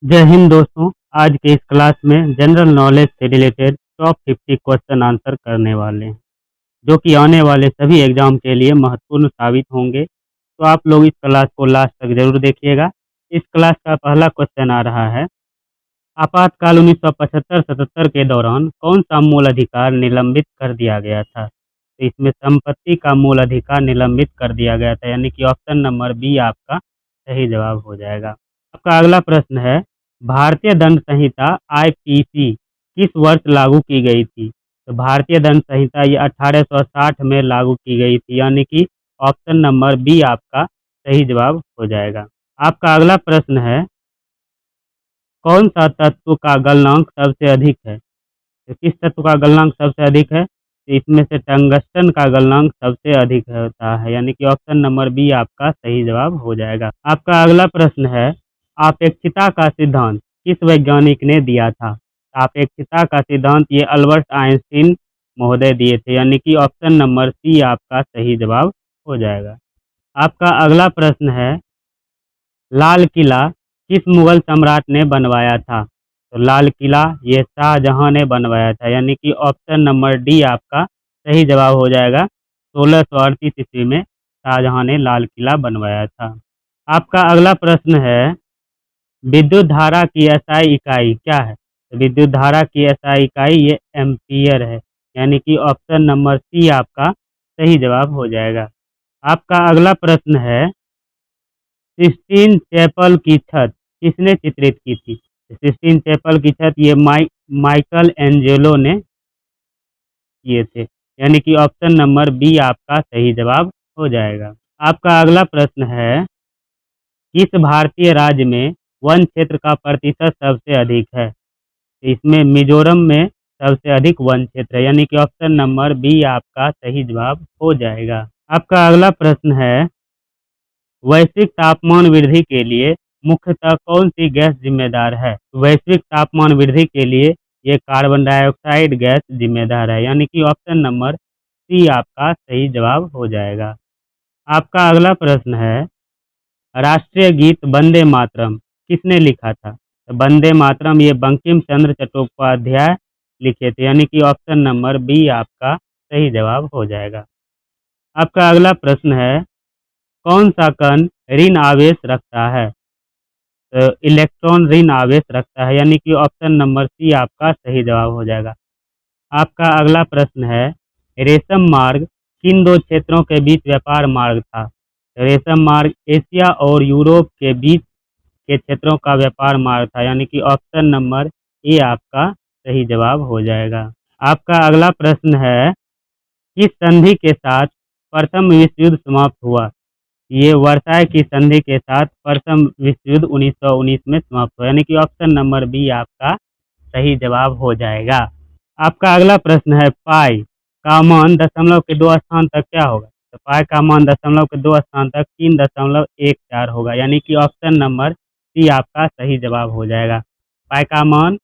जय हिंद दोस्तों। आज के इस क्लास में जनरल नॉलेज से रिलेटेड टॉप 50 क्वेश्चन आंसर करने वाले हैं, जो कि आने वाले सभी एग्जाम के लिए महत्वपूर्ण साबित होंगे। तो आप लोग इस क्लास को लास्ट तक जरूर देखिएगा। इस क्लास का पहला क्वेश्चन आ रहा है, आपातकाल 1975-77 के दौरान कौन सा मूल अधिकार निलंबित कर दिया गया था? तो इसमें संपत्ति का मूल अधिकार निलंबित कर दिया गया था, यानी कि ऑप्शन नंबर बी आपका सही जवाब हो जाएगा। आपका अगला प्रश्न है, भारतीय दंड संहिता आईपीसी किस वर्ष लागू की गई थी? तो भारतीय दंड संहिता ये 1860 में लागू की गई थी, यानी कि ऑप्शन नंबर बी आपका सही जवाब हो जाएगा। आपका अगला प्रश्न है, कौन सा तत्व का गलनांक सबसे अधिक है? तो किस तत्व का गलनांक सबसे अधिक है? तो इसमें से टंगस्टन का गलनांक सबसे अधिक होता है, यानी कि ऑप्शन नंबर बी आपका सही जवाब हो जाएगा। आपका अगला प्रश्न है, आपेक्षिकता का सिद्धांत किस वैज्ञानिक ने दिया था? आपेक्षिकता का सिद्धांत ये अल्बर्ट आइंस्टीन महोदय दिए थे, यानी कि ऑप्शन नंबर सी आपका सही जवाब हो जाएगा। आपका अगला प्रश्न है, लाल किला किस मुगल सम्राट ने बनवाया था? तो लाल किला ये शाहजहां ने बनवाया था, यानी कि ऑप्शन नंबर डी आपका सही जवाब हो जाएगा। 1638 ईस्वी में शाहजहां ने लाल किला बनवाया था। आपका अगला प्रश्न है, विद्युत धारा की एसआई इकाई क्या है? तो विद्युत धारा की एसआई इकाई ये एम्पियर है, यानी कि ऑप्शन नंबर सी आपका सही जवाब हो जाएगा। आपका अगला प्रश्न है, सिस्टीन चैपल की छत किसने चित्रित की थी? सिस्टीन चैपल की छत ये माइकल एंजेलो ने किए थे, यानी कि ऑप्शन नंबर बी आपका सही जवाब हो जाएगा। आपका अगला प्रश्न है, किस भारतीय राज्य में वन क्षेत्र का प्रतिशत सबसे अधिक है? तो इसमें मिजोरम में सबसे अधिक वन क्षेत्र है, यानी कि ऑप्शन नंबर बी आपका सही जवाब हो जाएगा। आपका अगला प्रश्न है, वैश्विक तापमान वृद्धि के लिए मुख्यतः कौन सी गैस जिम्मेदार है? वैश्विक तापमान वृद्धि के लिए ये कार्बन डाइऑक्साइड गैस जिम्मेदार है, यानी कि ऑप्शन नंबर सी आपका सही जवाब हो जाएगा। आपका अगला प्रश्न है, राष्ट्रीय गीत वंदे मातरम किसने लिखा था? तो वंदे मातरम ये बंकिम चंद्र चट्टोपाध्याय लिखे थे, यानी कि ऑप्शन नंबर बी आपका सही जवाब हो जाएगा। आपका अगला प्रश्न है, कौन सा कण ऋण आवेश रखता है? तो इलेक्ट्रॉन ऋण आवेश रखता है, यानी कि ऑप्शन नंबर सी आपका सही जवाब हो जाएगा। आपका अगला प्रश्न है, रेशम मार्ग किन दो क्षेत्रों के बीच व्यापार मार्ग था? तो रेशम मार्ग एशिया और यूरोप के बीच के क्षेत्रों का व्यापार मार्ग था, यानी कि ऑप्शन नंबर ए आपका सही जवाब हो जाएगा। आपका अगला प्रश्न है, किस संधि के साथ प्रथम विश्व युद्ध समाप्त हुआ? ये वर्साय की संधि के साथ प्रथम विश्व युद्ध 1919 में समाप्त हुआ, यानी कि ऑप्शन नंबर बी आपका सही जवाब हो जाएगा। आपका अगला प्रश्न है, पाई का मान दशमलव के दो स्थान तक क्या होगा? तो पाई का मान दशमलव के दो स्थान तक 3.14 होगा, यानी कि ऑप्शन नंबर सी आपका सही जवाब हो जाएगा। पाई का मान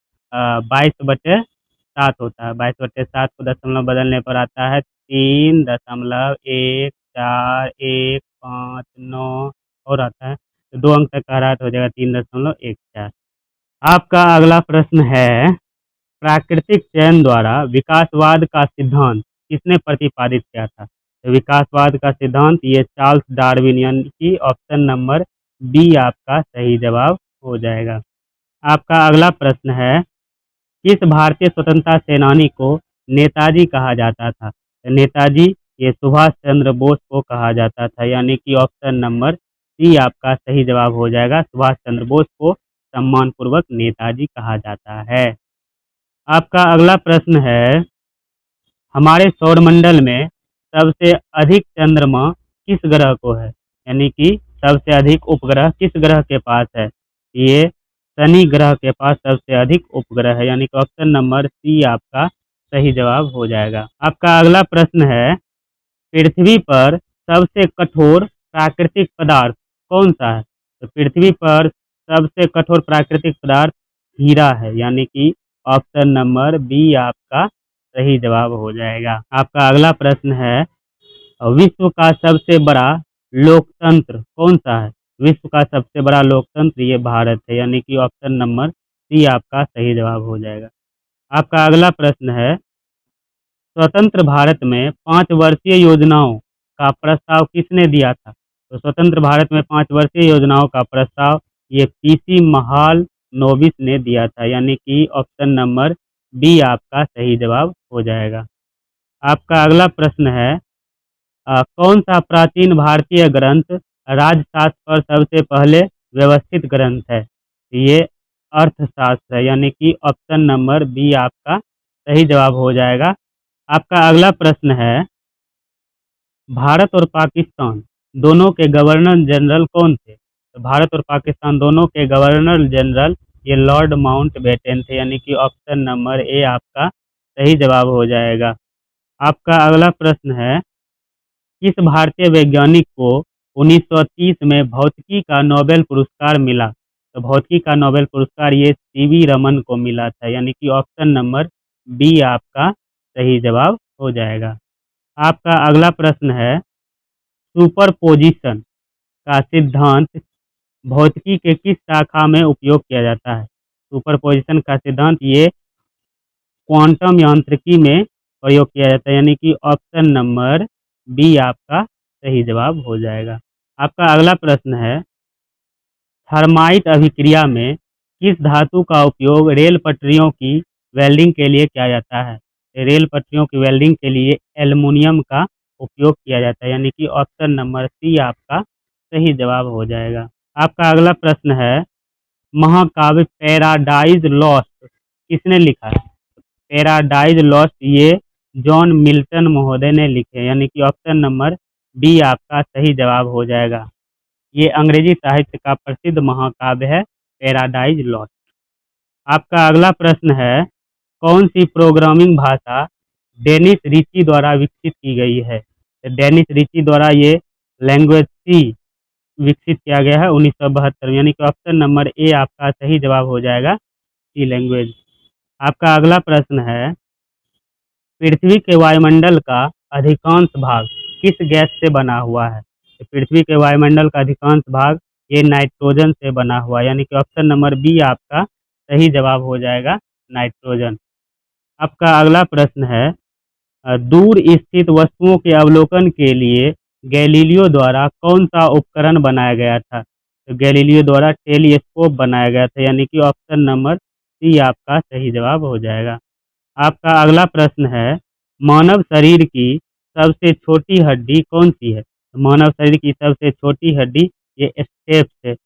22/7 होता है। 22/7 को दशमलव बदलने पर आता है 3.1415 और आता है, तो 2 अंक तक का रहा तो हो जाएगा 3.14। आपका अगला प्रश्न है, प्राकृतिक चयन द्वारा विकासवाद का सिद्धांत किसने प्रतिपादित किया था? तो विकासवाद का सिद्धांत ये चार्ल्स डार्विन, यानी कि ऑप्शन नंबर बी आपका सही जवाब हो जाएगा। आपका अगला प्रश्न है, किस भारतीय स्वतंत्रता सेनानी को नेताजी कहा जाता था? तो नेताजी ये सुभाष चंद्र बोस को कहा जाता था, यानी कि ऑप्शन नंबर सी आपका सही जवाब हो जाएगा। सुभाष चंद्र बोस को सम्मानपूर्वक नेताजी कहा जाता है। आपका अगला प्रश्न है, हमारे सौरमंडल में सबसे अधिक चंद्रमा किस ग्रह को है? यानी कि सबसे अधिक उपग्रह किस ग्रह के पास है? ये शनि ग्रह के पास सबसे अधिक उपग्रह है, यानी कि ऑप्शन नंबर सी आपका सही जवाब हो जाएगा। आपका अगला प्रश्न है, पृथ्वी पर सबसे कठोर प्राकृतिक पदार्थ कौन सा है? तो पृथ्वी पर सबसे कठोर प्राकृतिक पदार्थ हीरा है, यानी कि ऑप्शन नंबर बी आपका सही जवाब हो जाएगा। आपका अगला प्रश्न है, विश्व का सबसे बड़ा लोकतंत्र कौन सा है? विश्व का सबसे बड़ा लोकतंत्र ये भारत है, यानी कि ऑप्शन नंबर सी आपका सही जवाब हो जाएगा। आपका अगला प्रश्न है, स्वतंत्र भारत में 5 वर्षीय योजनाओं का प्रस्ताव किसने दिया था? तो स्वतंत्र भारत में 5 वर्षीय योजनाओं का प्रस्ताव ये पीसी महालनोबिस ने दिया था, यानी कि ऑप्शन नंबर बी आपका सही जवाब हो जाएगा। आपका अगला प्रश्न है, कौन सा प्राचीन भारतीय ग्रंथ राजशास्त्र पर सबसे पहले व्यवस्थित ग्रंथ है? ये अर्थशास्त्र है, यानी कि ऑप्शन नंबर बी आपका सही जवाब हो जाएगा। आपका अगला प्रश्न है, भारत और पाकिस्तान दोनों के गवर्नर जनरल कौन थे? तो भारत और पाकिस्तान दोनों के गवर्नर जनरल ये लॉर्ड माउंटबेटन थे, यानी कि ऑप्शन नंबर ए आपका सही जवाब हो जाएगा। आपका अगला प्रश्न है, किस भारतीय वैज्ञानिक को 1930 में भौतिकी का नोबेल पुरस्कार मिला? तो भौतिकी का नोबेल पुरस्कार ये सीवी रमन को मिला था, यानी कि ऑप्शन नंबर बी आपका सही जवाब हो जाएगा। आपका अगला प्रश्न है, सुपरपोजिशन का सिद्धांत भौतिकी के किस शाखा में उपयोग किया जाता है? सुपरपोजिशन का सिद्धांत ये क्वांटम यांत्रिकी में प्रयोग किया जाता है, यानी कि ऑप्शन नंबर बी आपका सही जवाब हो जाएगा। आपका अगला प्रश्न है, थर्माइट अभिक्रिया में किस धातु का उपयोग रेल पटरियों की वेल्डिंग के लिए किया जाता है? रेल पटरियों की वेल्डिंग के लिए एल्युमिनियम का उपयोग किया जाता है, यानी कि ऑप्शन नंबर सी आपका सही जवाब हो जाएगा। आपका अगला प्रश्न है, महाकाव्य पैराडाइज लॉस्ट किसने लिखा है? पैराडाइज लॉस्ट ये जॉन मिल्टन महोदय ने लिखे, यानी कि ऑप्शन नंबर बी आपका सही जवाब हो जाएगा। ये अंग्रेजी साहित्य का प्रसिद्ध महाकाव्य है पैराडाइज लॉस्ट। आपका अगला प्रश्न है, कौन सी प्रोग्रामिंग भाषा डेनिस रीची द्वारा विकसित की गई है? तो डेनिस रीची द्वारा ये लैंग्वेज सी विकसित किया गया है 1972 में, यानी कि ऑप्शन नंबर ए आपका सही जवाब हो जाएगा, सी लैंग्वेज। आपका अगला प्रश्न है, पृथ्वी के वायुमंडल का अधिकांश भाग किस गैस से बना हुआ है? तो पृथ्वी के वायुमंडल का अधिकांश भाग ये नाइट्रोजन से बना हुआ है, यानी कि ऑप्शन नंबर बी आपका सही जवाब हो जाएगा, नाइट्रोजन। आपका अगला प्रश्न है, दूर स्थित वस्तुओं के अवलोकन के लिए गैलीलियो द्वारा कौन सा उपकरण बनाया गया था? तो गैलीलियो द्वारा टेलीस्कोप बनाया गया था, यानी कि ऑप्शन नंबर सी आपका सही जवाब हो जाएगा। आपका अगला प्रश्न है, मानव शरीर की सबसे छोटी हड्डी कौन सी है? तो मानव शरीर की सबसे छोटी हड्डी ये स्टेप्स है,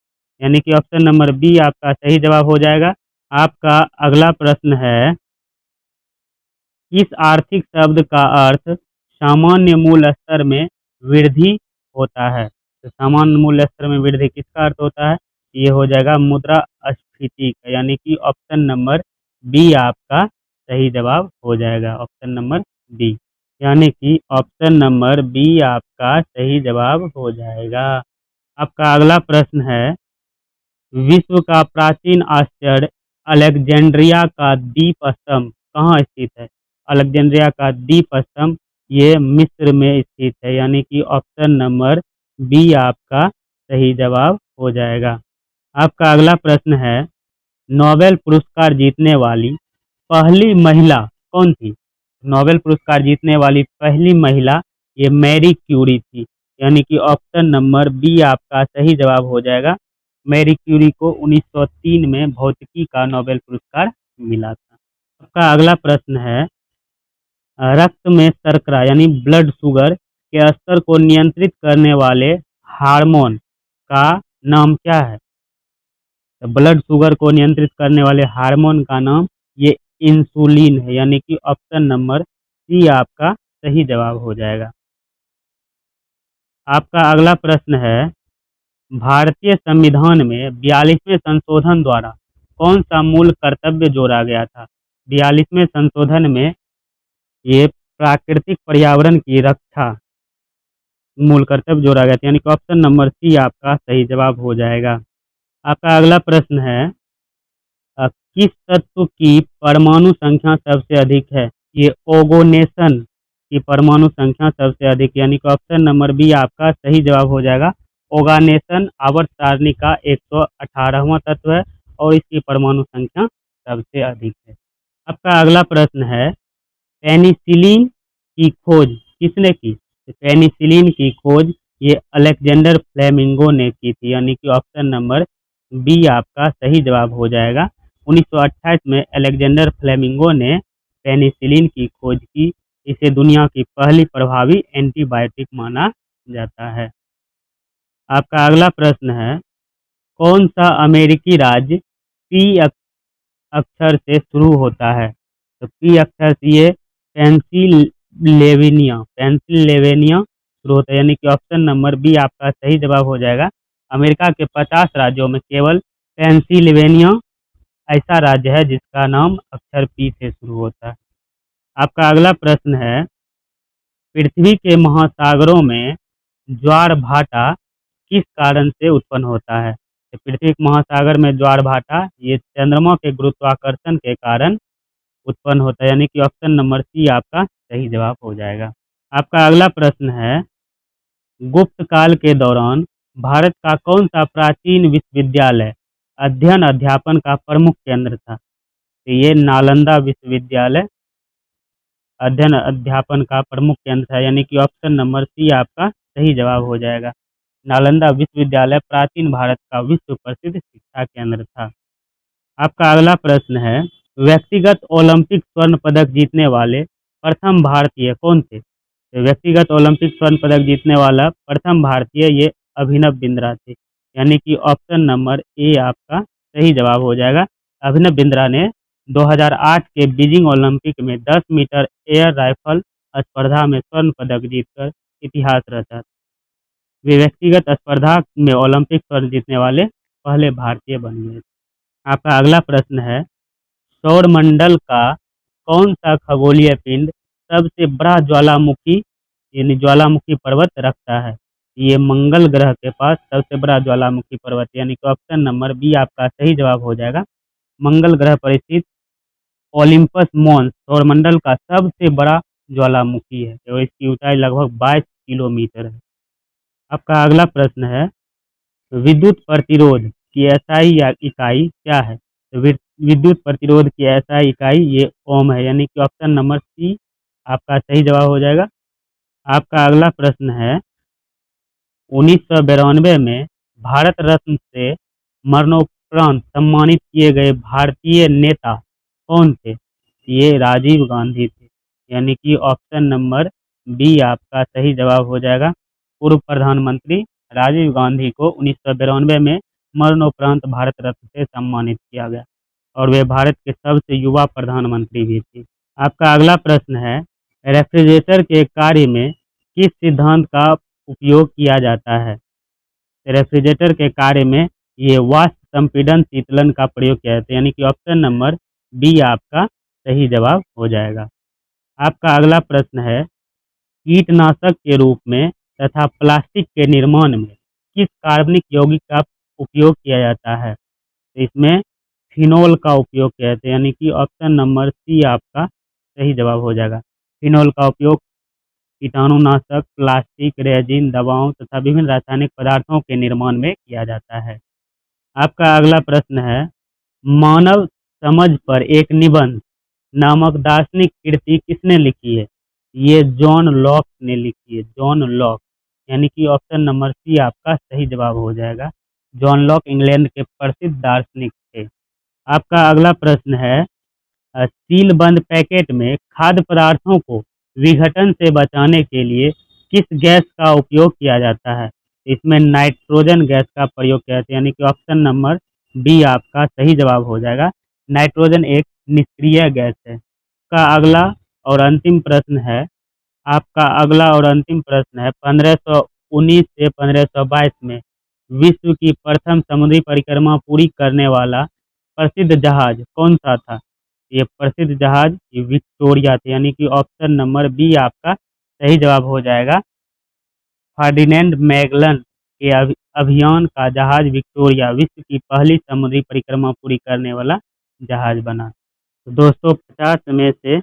यानी कि ऑप्शन नंबर बी आपका सही जवाब हो जाएगा। आपका अगला प्रश्न है, किस आर्थिक शब्द का अर्थ सामान्य मूल स्तर में वृद्धि होता है? तो सामान्य मूल स्तर में वृद्धि किसका अर्थ होता है? ये हो जाएगा मुद्रास्फीति का, यानी कि ऑप्शन नंबर बी आपका सही जवाब हो जाएगा, ऑप्शन नंबर बी, यानी कि ऑप्शन नंबर बी आपका सही जवाब हो जाएगा। आपका अगला प्रश्न है, विश्व का प्राचीन आश्चर्य अलेक्जेंड्रिया का दीप स्तंभ कहाँ स्थित है? अलेक्जेंड्रिया का दीप स्तंभ ये मिस्र में स्थित है, यानी कि ऑप्शन नंबर बी आपका सही जवाब हो जाएगा। आपका अगला प्रश्न है, नोबेल पुरस्कार जीतने वाली पहली महिला कौन थी? नोबेल पुरस्कार जीतने वाली पहली महिला ये मैरी क्यूरी थी, यानी कि ऑप्शन नंबर बी आपका सही जवाब हो जाएगा। मैरी क्यूरी को 1903 में भौतिकी का नोबेल पुरस्कार मिला था। आपका अगला प्रश्न है, रक्त में शर्करा यानी ब्लड शुगर के स्तर को नियंत्रित करने वाले हार्मोन का नाम क्या है? तो ब्लड शुगर को नियंत्रित करने वाले हार्मोन का नाम ये इंसुलिन है, यानी कि ऑप्शन नंबर सी आपका सही जवाब हो जाएगा। आपका अगला प्रश्न है, भारतीय संविधान में 42वें संशोधन द्वारा कौन सा मूल कर्तव्य जोड़ा गया था? 42वें संशोधन में ये प्राकृतिक पर्यावरण की रक्षा मूल कर्तव्य जोड़ा गया था, यानी कि ऑप्शन नंबर सी आपका सही जवाब हो जाएगा। आपका अगला प्रश्न है, किस तत्व की परमाणु संख्या सबसे अधिक है? ये ओगोनेशन की परमाणु संख्या सबसे अधिक, यानी कि ऑप्शन नंबर बी आपका सही जवाब हो जाएगा, ऑर्गेनाइजेशन आवर्त सारणी का 118वां तत्व है और इसकी परमाणु संख्या सबसे अधिक है। आपका अगला प्रश्न है, पेनिसिलिन की खोज किसने की? तो पेनिसिलिन की खोज ये अलेक्जेंडर फ्लेमिंगो ने की थी, यानी कि ऑप्शन नंबर बी आपका सही जवाब हो जाएगा। 1928 में अलेक्जेंडर फ्लेमिंगो ने पेनिसिलिन की खोज की। इसे दुनिया की पहली प्रभावी एंटीबायोटिक माना जाता है। आपका अगला प्रश्न है, कौन सा अमेरिकी राज्य पी अक्षर से शुरू होता है? तो पी अक्षर से ये पेंसिल्वेनिया शुरू होता है, यानी कि ऑप्शन नंबर बी आपका सही जवाब हो जाएगा। अमेरिका के 50 राज्यों में केवल पेंसिल्वेनिया ऐसा राज्य है जिसका नाम अक्षर पी से शुरू होता है। आपका अगला प्रश्न है, पृथ्वी के महासागरों में ज्वार भाटा किस कारण से उत्पन्न होता है? तो पृथ्वी के महासागर में ज्वार भाटा ये चंद्रमा के गुरुत्वाकर्षण के कारण उत्पन्न होता है, यानी कि ऑप्शन नंबर सी आपका सही जवाब हो जाएगा। आपका अगला प्रश्न है, गुप्त काल के दौरान भारत का कौन सा प्राचीन विश्वविद्यालय अध्ययन अध्यापन का प्रमुख केंद्र था? तो ये नालंदा विश्वविद्यालय अध्ययन अध्यापन का प्रमुख केंद्र था, यानी कि ऑप्शन नंबर सी आपका सही जवाब हो जाएगा। नालंदा विश्वविद्यालय प्राचीन भारत का विश्व प्रसिद्ध शिक्षा केंद्र था। आपका अगला प्रश्न है, व्यक्तिगत ओलंपिक स्वर्ण पदक जीतने वाले प्रथम भारतीय कौन थे? तो व्यक्तिगत ओलंपिक स्वर्ण पदक जीतने वाला प्रथम भारतीय ये अभिनव बिंद्रा थे, यानी कि ऑप्शन नंबर ए आपका सही जवाब हो जाएगा। अभिनव बिंद्रा ने 2008 के बीजिंग ओलंपिक में 10 मीटर एयर राइफल स्पर्धा में स्वर्ण पदक जीतकर इतिहास रचा। वे व्यक्तिगत स्पर्धा में ओलंपिक स्वर्ण जीतने वाले पहले भारतीय बन गए। आपका अगला प्रश्न है, सौरमंडल का कौन सा खगोलीय पिंड सबसे बड़ा ज्वालामुखी यानी ज्वालामुखी पर्वत रखता है? ये मंगल ग्रह के पास सबसे बड़ा ज्वालामुखी पर्वत, यानी कि ऑप्शन नंबर बी आपका सही जवाब हो जाएगा। मंगल ग्रह पर स्थित ओलिम्पस मॉन्स सौरमंडल का सबसे बड़ा ज्वालामुखी है और इसकी ऊंचाई लगभग 22 किलोमीटर है। आपका अगला प्रश्न है, विद्युत प्रतिरोध की एसआई इकाई क्या है? तो विद्युत प्रतिरोध की एसआई इकाई ये ओम है, यानी कि ऑप्शन नंबर सी आपका सही जवाब हो जाएगा। आपका अगला प्रश्न है, 1992 में भारत रत्न से मरणोपरांत सम्मानित किए गए भारतीय नेता कौन थे? ये राजीव गांधी थे, यानी कि ऑप्शन नंबर बी आपका सही जवाब हो जाएगा। पूर्व प्रधानमंत्री राजीव गांधी को 1992 में मरणोपरांत भारत रत्न से सम्मानित किया गया और वे भारत के सबसे युवा प्रधानमंत्री भी थे। आपका अगला प्रश्न है, रेफ्रिजरेटर के कार्य में किस सिद्धांत का उपयोग किया जाता है? रेफ्रिजरेटर के कार्य में ये वाष्प संपीड़न शीतलन का प्रयोग किया जाता है, यानी कि ऑप्शन नंबर बी आपका सही जवाब हो जाएगा। आपका अगला प्रश्न है, कीटनाशक के रूप में तथा प्लास्टिक के निर्माण में किस कार्बनिक यौगिक का उपयोग किया जाता है? तो इसमें फिनोल का उपयोग किया जाता है, यानी कि ऑप्शन नंबर सी आपका सही जवाब हो जाएगा। फिनोल का उपयोग कीटाणुनाशक, प्लास्टिक, रेजिन, दवाओं तथा विभिन्न रासायनिक पदार्थों के निर्माण में किया जाता है। आपका अगला प्रश्न है, मानव समझ पर एक निबंध नामक दार्शनिक कृति किसने लिखी है? ये जॉन लॉक ने लिखी है, जॉन लॉक, यानी कि ऑप्शन नंबर सी आपका सही जवाब हो जाएगा। जॉन लॉक इंग्लैंड के प्रसिद्ध दार्शनिक थे। आपका अगला प्रश्न है, सीलबंद पैकेट में खाद्य पदार्थों को विघटन से बचाने के लिए किस गैस का उपयोग किया जाता है? इसमें नाइट्रोजन गैस का प्रयोग किया जाता है, यानी कि ऑप्शन नंबर बी आपका सही जवाब हो जाएगा। नाइट्रोजन एक निष्क्रिय गैस है। का अगला और अंतिम प्रश्न है, आपका अगला और अंतिम प्रश्न है, 1519 से 1522 में विश्व की प्रथम समुद्री परिक्रमा पूरी करने वाला प्रसिद्ध जहाज कौन सा था? ये प्रसिद्ध जहाज ये विक्टोरिया थे, यानी कि ऑप्शन नंबर बी आपका सही जवाब हो जाएगा। फर्डिनेंड मैगलन के अभियान का जहाज विक्टोरिया विश्व की पहली समुद्री परिक्रमा पूरी करने वाला जहाज बना। तो दोस्तों, 50 में से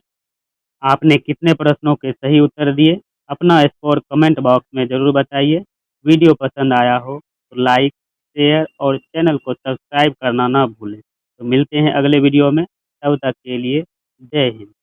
आपने कितने प्रश्नों के सही उत्तर दिए? अपना स्कोर कमेंट बॉक्स में ज़रूर बताइए। वीडियो पसंद आया हो तो लाइक, शेयर और चैनल को सब्सक्राइब करना ना भूलें। तो मिलते हैं अगले वीडियो में, तब तक के लिए जय हिंद।